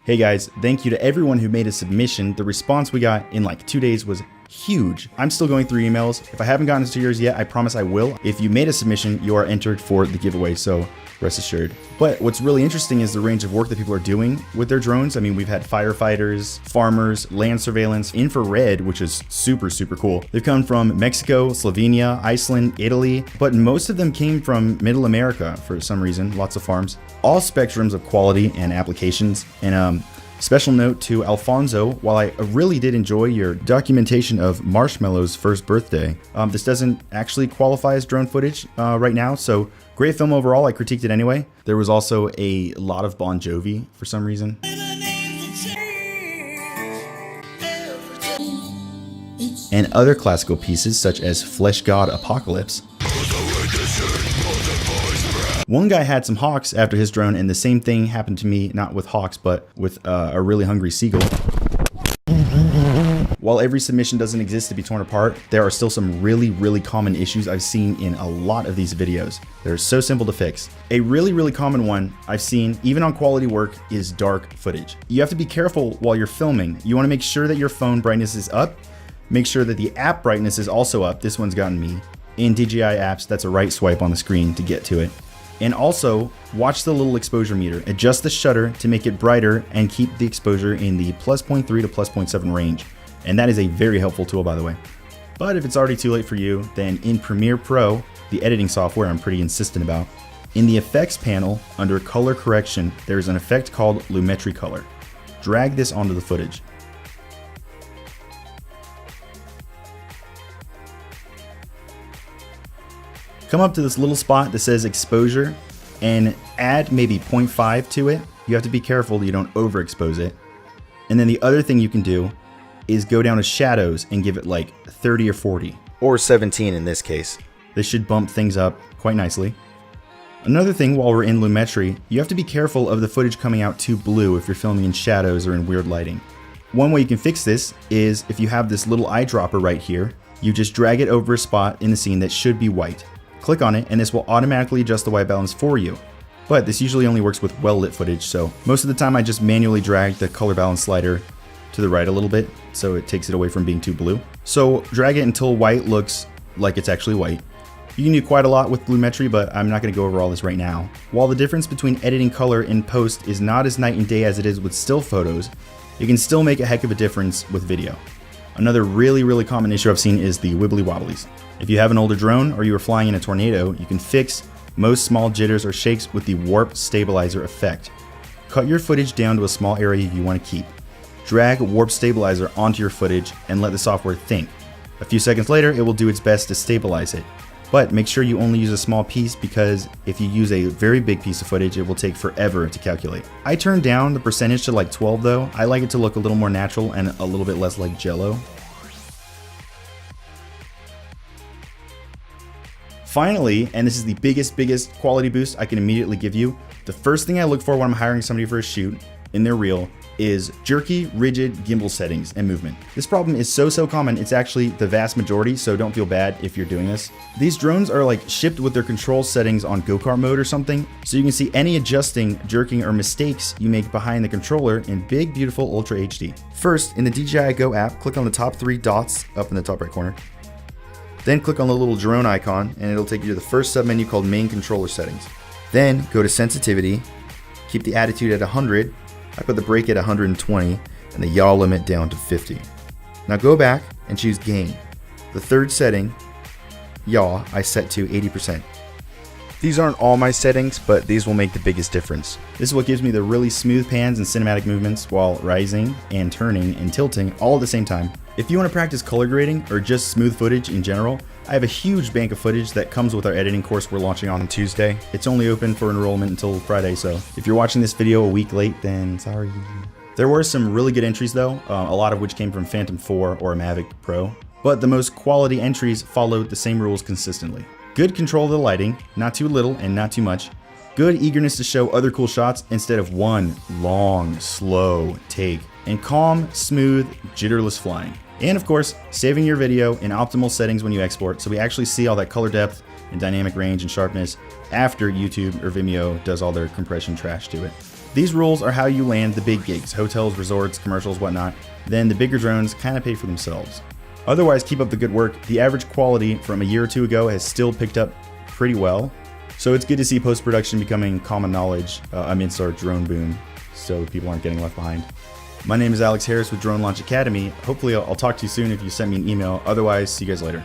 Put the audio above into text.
Hey guys, thank you to everyone who made a submission. The response we got in like 2 days was huge. I'm still going through emails. If I haven't gotten to yours yet, I promise I will. If you made a submission, you are entered for the giveaway, so rest assured. But what's really interesting is the range of work that people are doing with their drones. I mean, we've had firefighters, farmers, land surveillance, infrared, which is super cool. They've come from Mexico, Slovenia, Iceland, Italy, but most of them came from Middle America for some reason, lots of farms. All spectrums of quality and applications. And special note to Alfonso, while I really did enjoy your documentation of Marshmallow's first birthday, this doesn't actually qualify as drone footage right now, so great film overall. I critiqued it anyway. There was also a lot of Bon Jovi for some reason. And other classical pieces such as Flesh God Apocalypse. One guy had some hawks after his drone, and the same thing happened to me, not with hawks, but with a really hungry seagull. While every submission doesn't exist to be torn apart, there are still some really common issues I've seen in a lot of these videos. They're so simple to fix. A really common one I've seen, even on quality work, is dark footage. You have to be careful while you're filming. You want to make sure that your phone brightness is up. Make sure that the app brightness is also up. This one's gotten me. In DJI apps, that's a right swipe on the screen to get to it. And also, watch the little exposure meter. Adjust the shutter to make it brighter and keep the exposure in the +0.3 to +0.7 range. And that is a very helpful tool, by the way. But if it's already too late for you, then in Premiere Pro, the editing software I'm pretty insistent about, in the effects panel under color correction, there is an effect called Lumetri color. Drag this onto the footage. Come up to this little spot that says exposure and add maybe 0.5 to it. You have to be careful that you don't overexpose it. And then the other thing you can do is go down to shadows and give it like 30 or 40. Or 17 in this case. This should bump things up quite nicely. Another thing while we're in Lumetri, you have to be careful of the footage coming out too blue if you're filming in shadows or in weird lighting. One way you can fix this is if you have this little eyedropper right here, you just drag it over a spot in the scene that should be white. Click on it and this will automatically adjust the white balance for you. But this usually only works with well lit footage, so most of the time I just manually drag the color balance slider to the right a little bit so it takes it away from being too blue. So drag it until white looks like it's actually white. You can do quite a lot with Lumetri, but I'm not going to go over all this right now. While the difference between editing color in post is not as night and day as it is with still photos, you can still make a heck of a difference with video. Another really common issue I've seen is the wibbly wobblies. If you have an older drone or you are flying in a tornado, you can fix most small jitters or shakes with the warp stabilizer effect. Cut your footage down to a small area you want to keep. Drag warp stabilizer onto your footage and let the software think. A few seconds later, it will do its best to stabilize it. But make sure you only use a small piece because if you use a very big piece of footage, it will take forever to calculate. I turned down the percentage to like 12 though. I like it to look a little more natural and a little bit less like Jello. Finally, and this is the biggest quality boost I can immediately give you, the first thing I look for when I'm hiring somebody for a shoot in their reel is jerky, rigid gimbal settings and movement. This problem is so common, it's actually the vast majority, so don't feel bad if you're doing this. These drones are like shipped with their control settings on go-kart mode or something, so you can see any adjusting, jerking, or mistakes you make behind the controller in big, beautiful Ultra HD. First, in the DJI Go app, click on the top 3 dots up in the top right corner. Then click on the little drone icon, and it'll take you to the first submenu called Main Controller Settings. Then go to Sensitivity, keep the attitude at 100, I put the brake at 120 and the yaw limit down to 50. Now go back and choose gain. The third setting, yaw, I set to 80%. These aren't all my settings, but these will make the biggest difference. This is what gives me the really smooth pans and cinematic movements while rising and turning and tilting all at the same time. If you want to practice color grading or just smooth footage in general, I have a huge bank of footage that comes with our editing course we're launching on Tuesday. It's only open for enrollment until Friday, so if you're watching this video a week late, then sorry. There were some really good entries though, a lot of which came from Phantom 4 or Mavic Pro, but the most quality entries followed the same rules consistently. Good control of the lighting, not too little and not too much. Good eagerness to show other cool shots instead of one long, slow take. And calm, smooth, jitterless flying. And of course, saving your video in optimal settings when you export so we actually see all that color depth and dynamic range and sharpness after YouTube or Vimeo does all their compression trash to it. These rules are how you land the big gigs, hotels, resorts, commercials, whatnot. Then the bigger drones kind of pay for themselves. Otherwise, keep up the good work. The average quality from a year or two ago has still picked up pretty well. So it's good to see post-production becoming common knowledge amidst our drone boom, so people aren't getting left behind. My name is Alex Harris with Drone Launch Academy. Hopefully I'll talk to you soon if you send me an email. Otherwise, see you guys later.